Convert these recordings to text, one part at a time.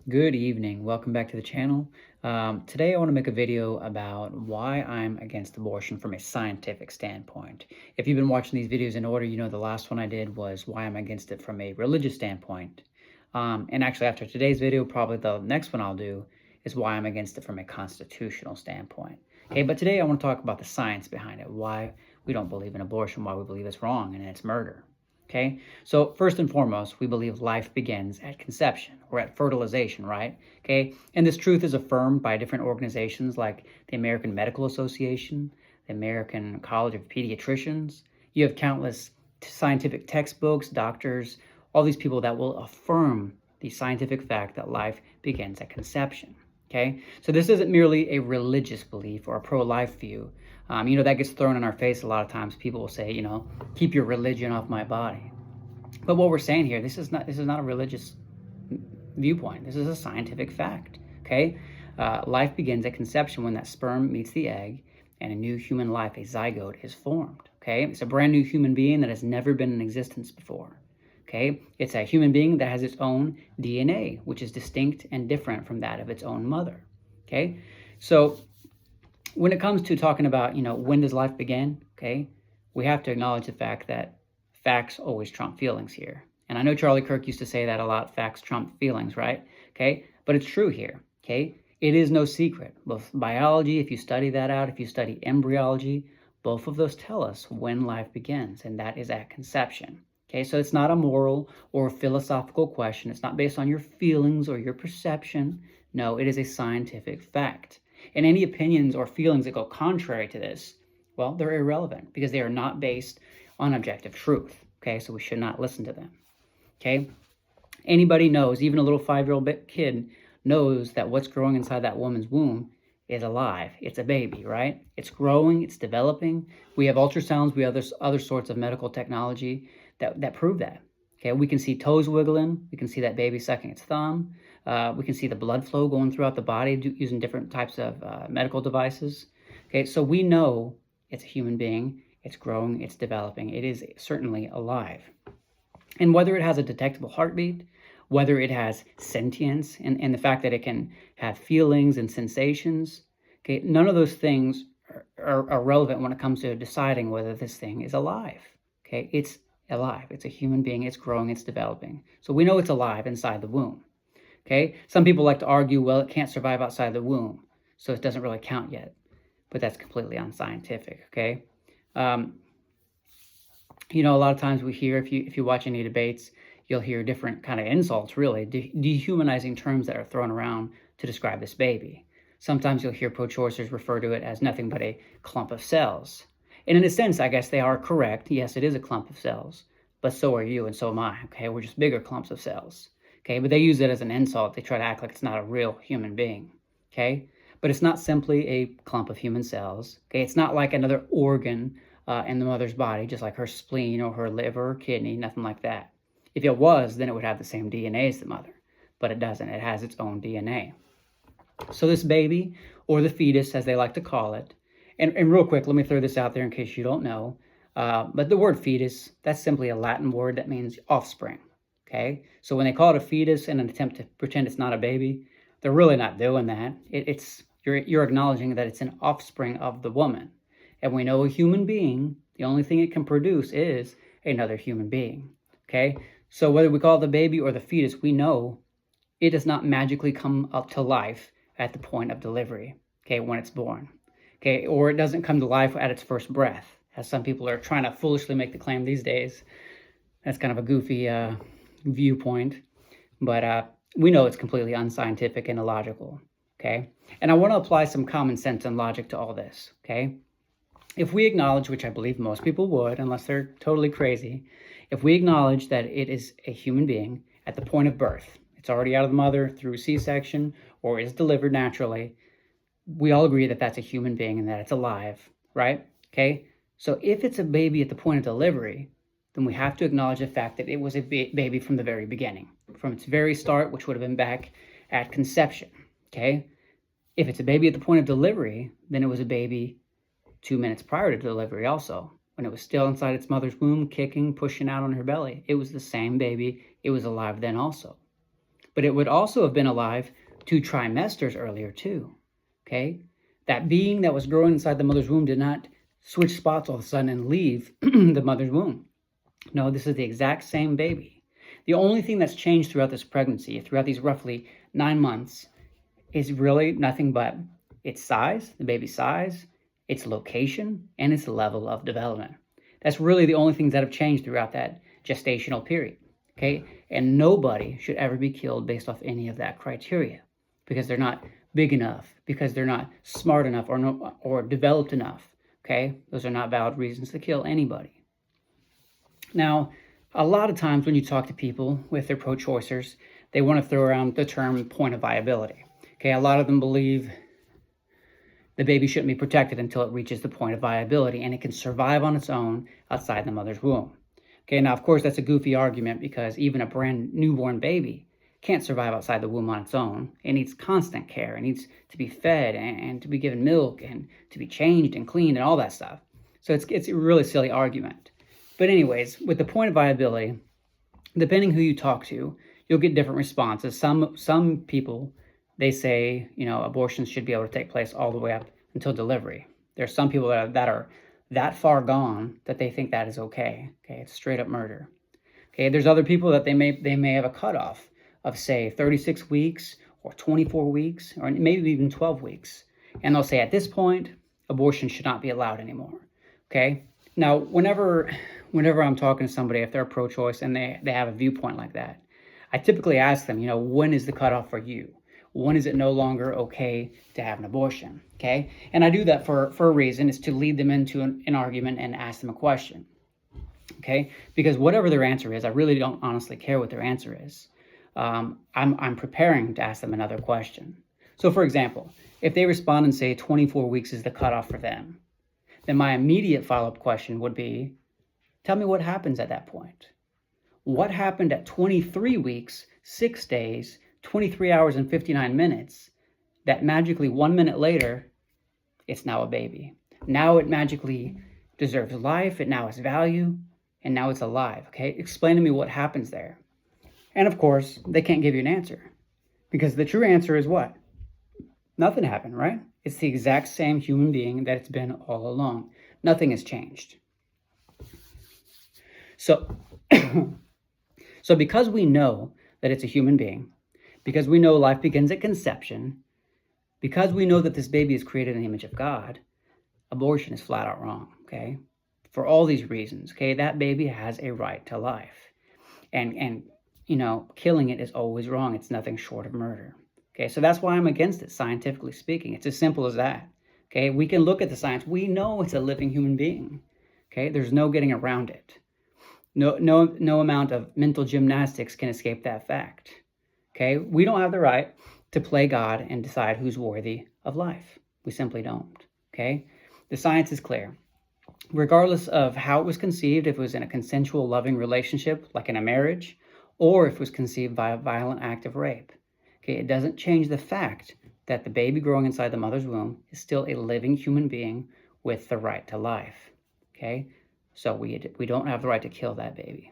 Good evening. Welcome back to the channel. Today I want to make a video about why I'm against abortion from a scientific standpoint. If you've been watching these videos in order, you know the last one I did was why I'm against it from a religious standpoint. And actually after today's video, probably the next one I'll do is why I'm against it from a constitutional standpoint. Okay, but today I want to talk about the science behind it, why we don't believe in abortion, why we believe it's wrong and it's murder. Okay, so first and foremost, we believe life begins at conception or at fertilization, right? Okay, and this truth is affirmed by different organizations like the American Medical Association, the American College of Pediatricians. You have countless scientific textbooks, doctors, all these people that will affirm the scientific fact that life begins at conception. Okay, so this isn't merely a religious belief or a pro-life view. That gets thrown in our face a lot of times. People will say, keep your religion off my body. But what we're saying here, this is not a religious viewpoint. This is a scientific fact. Okay, life begins at conception when that sperm meets the egg, and a new human life, a zygote, is formed. Okay, it's a brand new human being that has never been in existence before. Okay, it's a human being that has its own DNA, which is distinct and different from that of its own mother. Okay, so when it comes to talking about, when does life begin? Okay, we have to acknowledge the fact that facts always trump feelings here. And I know Charlie Kirk used to say that a lot, facts trump feelings, right? Okay, but it's true here. Okay, it is no secret. Both biology, if you study that out, if you study embryology, both of those tell us when life begins, and that is at conception. Okay, so it's not a moral or a philosophical question. It's not based on your feelings or your perception. No, it is a scientific fact. And any opinions or feelings that go contrary to this, well, they're irrelevant because they are not based on objective truth. Okay, so we should not listen to them. Okay, anybody knows, even a little 5-year-old kid knows that what's growing inside that woman's womb is alive. It's a baby, right? It's growing, it's developing. We have ultrasounds, we have other sorts of medical technology that prove that. Okay, we can see toes wiggling, we can see that baby sucking its thumb, we can see the blood flow going throughout the body using different types of medical devices. Okay, so we know it's a human being, it's growing, it's developing, it is certainly alive. And whether it has a detectable heartbeat, whether it has sentience, and the fact that it can have feelings and sensations, okay, none of those things are relevant when it comes to deciding whether this thing is alive. Okay, it's alive. It's a human being. It's growing. It's developing. So we know it's alive inside the womb. Okay, some people like to argue, well, it can't survive outside the womb, so it doesn't really count yet. But that's completely unscientific. Okay. A lot of times we hear, if you watch any debates, you'll hear different kind of insults, really, dehumanizing terms that are thrown around to describe this baby. Sometimes you'll hear pro-choicers refer to it as nothing but a clump of cells. And in a sense, I guess they are correct. Yes, it is a clump of cells, but so are you and so am I. Okay, we're just bigger clumps of cells. Okay, but they use it as an insult. They try to act like it's not a real human being. Okay, but it's not simply a clump of human cells. Okay, it's not like another organ in the mother's body, just like her spleen or her liver or kidney, nothing like that. If it was, then it would have the same DNA as the mother, but it doesn't. It has its own DNA. So this baby, or the fetus, as they like to call it, and real quick, let me throw this out there in case you don't know, but the word fetus, that's simply a Latin word that means offspring, okay? So when they call it a fetus in an attempt to pretend it's not a baby, they're really not doing that. You're acknowledging that it's an offspring of the woman. And we know a human being, the only thing it can produce is another human being, okay? So whether we call it the baby or the fetus, we know it does not magically come up to life at the point of delivery, okay, when it's born, okay? Or it doesn't come to life at its first breath, as some people are trying to foolishly make the claim these days. That's kind of a goofy viewpoint, but we know it's completely unscientific and illogical, okay? And I want to apply some common sense and logic to all this, okay? If we acknowledge, which I believe most people would, unless they're totally crazy, if we acknowledge that it is a human being at the point of birth, it's already out of the mother through C-section or is delivered naturally, we all agree that that's a human being and that it's alive, right? Okay, so if it's a baby at the point of delivery, then we have to acknowledge the fact that it was a baby from the very beginning, from its very start, which would have been back at conception, okay? If it's a baby at the point of delivery, then it was a baby 2 minutes prior to delivery also, when it was still inside its mother's womb, kicking, pushing out on her belly. It was the same baby. It was alive then also. but it would also have been alive 2 trimesters earlier too, okay? That being that was growing inside the mother's womb did not switch spots all of a sudden and leave the mother's womb. No, this is the exact same baby. The only thing that's changed throughout this pregnancy, throughout these roughly 9 months, is really nothing but its size, the baby's size, its location, and its level of development. That's really the only things that have changed throughout that gestational period, okay? And nobody should ever be killed based off any of that criteria because they're not big enough, because they're not smart enough or developed enough, okay? Those are not valid reasons to kill anybody. Now, a lot of times when you talk to people with their pro-choicers, they want to throw around the term point of viability. Okay, a lot of them believe the baby shouldn't be protected until it reaches the point of viability and it can survive on its own outside the mother's womb. Okay, now of course that's a goofy argument because even a brand newborn baby can't survive outside the womb on its own. It needs constant care. It needs to be fed and to be given milk and to be changed and cleaned and all that stuff. So it's a really silly argument. But anyways, with the point of viability, depending who you talk to, you'll get different responses. Some people, they say, abortions should be able to take place all the way up until delivery. There's some people that are that far gone that they think that is okay. Okay, it's straight up murder. Okay, there's other people that they may have a cutoff of, say, 36 weeks or 24 weeks or maybe even 12 weeks. And they'll say at this point, abortion should not be allowed anymore. Okay, now whenever I'm talking to somebody, if they're pro-choice and they have a viewpoint like that, I typically ask them, when is the cutoff for you? When is it no longer okay to have an abortion? Okay, and I do that for a reason, is to lead them into an argument and ask them a question. Okay, because whatever their answer is, I really don't honestly care what their answer is. I'm preparing to ask them another question. So for example, if they respond and say 24 weeks is the cutoff for them, then my immediate follow-up question would be, tell me what happens at that point. What happened at 23 weeks, 6 days, 23 hours and 59 minutes, that magically 1 minute later, it's now a baby. Now it magically deserves life, it now has value, and now it's alive, okay? Explain to me what happens there. And of course, they can't give you an answer because the true answer is what? Nothing happened, right? It's the exact same human being that it's been all along. Nothing has changed. So, so because we know that it's a human being, because we know life begins at conception, because we know that this baby is created in the image of God, abortion is flat out wrong, okay? For all these reasons, okay? That baby has a right to life. And killing it is always wrong. It's nothing short of murder. Okay, so that's why I'm against it, scientifically speaking. It's as simple as that. Okay, we can look at the science. We know it's a living human being. Okay, there's no getting around it. No amount of mental gymnastics can escape that fact. Okay, we don't have the right to play God and decide who's worthy of life. We simply don't. Okay, the science is clear. Regardless of how it was conceived, if it was in a consensual, loving relationship, like in a marriage, or if it was conceived by a violent act of rape. Okay, it doesn't change the fact that the baby growing inside the mother's womb is still a living human being with the right to life. Okay, so we don't have the right to kill that baby.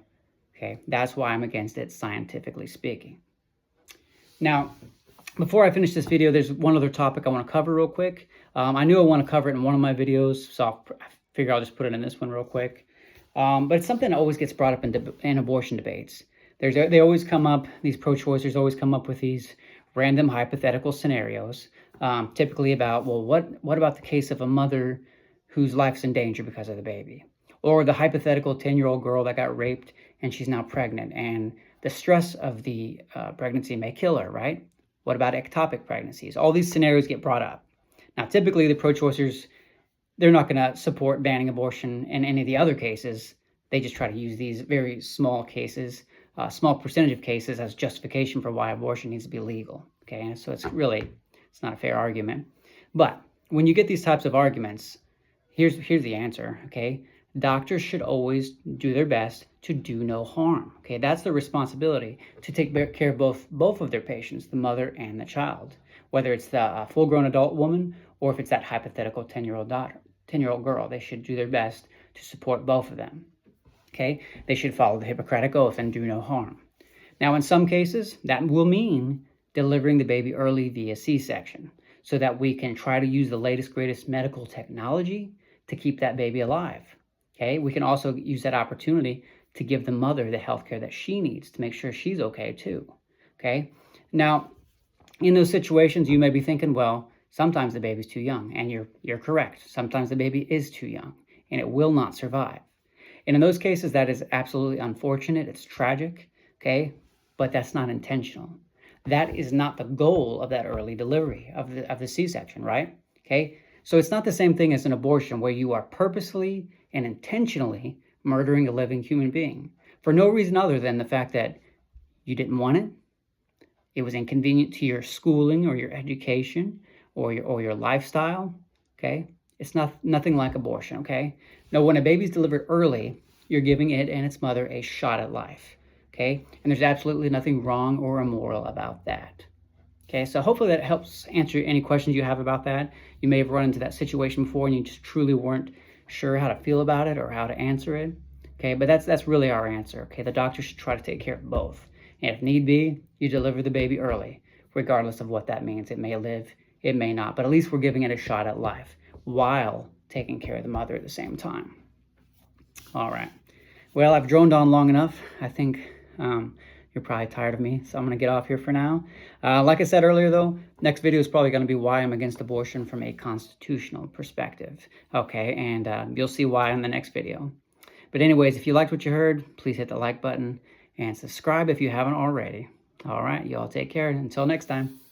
Okay, that's why I'm against it, scientifically speaking. Now, before I finish this video, there's one other topic I want to cover real quick. I knew I want to cover it in one of my videos, so I figure I'll just put it in this one real quick. But it's something that always gets brought up in abortion debates. They always come up, these pro-choicers always come up with these random hypothetical scenarios, typically about, well, what about the case of a mother whose life's in danger because of the baby? Or the hypothetical 10-year-old girl that got raped and she's now pregnant and the stress of the pregnancy may kill her, right? What about ectopic pregnancies? All these scenarios get brought up. Now, typically the pro-choicers, they're not going to support banning abortion in any of the other cases. They just try to use these very small cases, small percentage of cases as justification for why abortion needs to be legal. Okay, so it's not a fair argument. But when you get these types of arguments, here's the answer. Okay, doctors should always do their best to do no harm. Okay, that's their responsibility, to take care of both of their patients, the mother and the child, whether it's the full-grown adult woman or if it's that hypothetical 10-year-old girl. They should do their best to support both of them. Okay, they should follow the Hippocratic Oath and do no harm. Now, in some cases, that will mean delivering the baby early via C-section so that we can try to use the latest, greatest medical technology to keep that baby alive. Okay, we can also use that opportunity to give the mother the health care that she needs to make sure she's okay too. Okay, now in those situations, you may be thinking, well, sometimes the baby's too young, and you're correct. Sometimes the baby is too young, and it will not survive. And in those cases, that is absolutely unfortunate. It's tragic, okay? But that's not intentional. That is not the goal of that early delivery of the C-section, right? Okay? So it's not the same thing as an abortion where you are purposely and intentionally murdering a living human being for no reason other than the fact that you didn't want it. It was inconvenient to your schooling or your education or your lifestyle, okay? It's nothing like abortion, okay? Now, when a baby's delivered early, you're giving it and its mother a shot at life, okay? And there's absolutely nothing wrong or immoral about that, okay? So hopefully that helps answer any questions you have about that. You may have run into that situation before and you just truly weren't sure how to feel about it or how to answer it, okay? But that's really our answer, okay? The doctor should try to take care of both. And if need be, you deliver the baby early, regardless of what that means. It may live, it may not, but at least we're giving it a shot at life while taking care of the mother at the same time. All right. Well, I've droned on long enough. I think you're probably tired of me, so I'm going to get off here for now. Like I said earlier, though, next video is probably going to be why I'm against abortion from a constitutional perspective. Okay, and you'll see why in the next video. But anyways, if you liked what you heard, please hit the like button and subscribe if you haven't already. All right, y'all take care. Until next time.